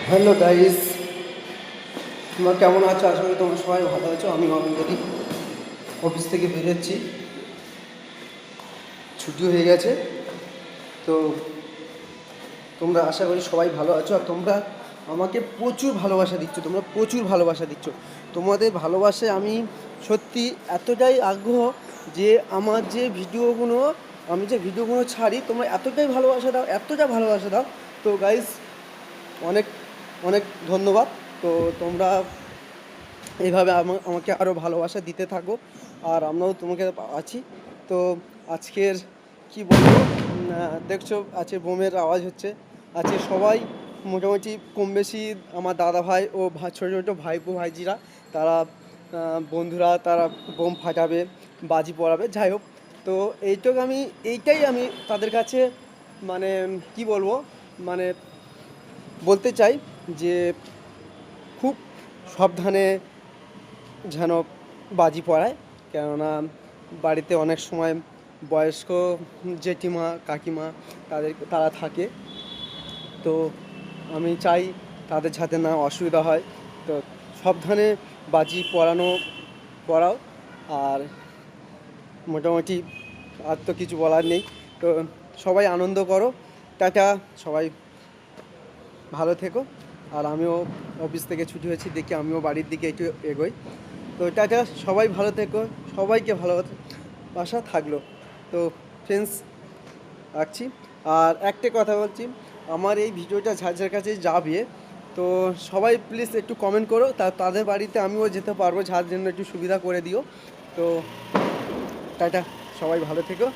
Hello guys, তোমরা কেমন আছো? আশা করি তোমরা সবাই ভালো আছো। আমি অলরেডি অফিস থেকে বেরোচ্ছি, ছুটি হয়ে গেছে। তো তোমরা আশা করি সবাই ভালো আছো, আর তোমরা আমাকে প্রচুর ভালোবাসা দিচ্ছ, তোমরা প্রচুর ভালোবাসা দিচ্ছ। তোমাদের ভালোবাসায় আমি সত্যি এতটাই আগ্রহ যে আমার যে ভিডিওগুলো ছাড়ি, তোমরা এতটাই ভালোবাসা দাও, এতটা ভালোবাসা দাও। তো গাইস, অনেক অনেক ধন্যবাদ। তো তোমরা এইভাবে আমাকে আরও ভালোবাসা দিতে থাকো, আর আমরাও তোমাকে আছি। তো আজকের কি বলবো, দেখছো আছে বোমের আওয়াজ হচ্ছে, আছে সবাই মোটামুটি কম বেশি আমার দাদা ভাই ও ছোটো ছোটো ভাইপো ভাইজিরা, তারা বন্ধুরা তারা বোম ফাটাবে, বাজি পড়াবে, যাই হোক। তো এইটাই আমি তাদের কাছে মানে কি বলবো, মানে বলতে চাই যে খুব সাবধানে যেন বাজি পড়ায়। কেননা বাড়িতে অনেক সময় বয়স্ক জেঠিমা কাকিমা তারা থাকে। তো আমি চাই তাদের যাতে না অসুবিধা হয়। তো সাবধানে বাজি পড়াও। আর মোটামুটি আর তো কিছু বলার নেই। তো সবাই আনন্দ করো। টাটা, সবাই ভালো থেকো। আর আমিও অফিস থেকে ছুটি হয়েছি, দেখি আমিও বাড়ির দিকে একটু এগোই। তো টাটা, সবাই ভালো থেকো, সবাইকে ভালোবাসা থাকলো। তো ফ্রেন্ডস, রাখছি। আর একটা কথা বলছি, আমার এই ভিডিওটা যার যার কাছে যাবে, তো সবাই প্লিজ একটু কমেন্ট করো, তাদের বাড়িতে আমিও যেতে পারবো, যার জন্য একটু সুবিধা করে দিও। তো টাটা, সবাই ভালো থেকো।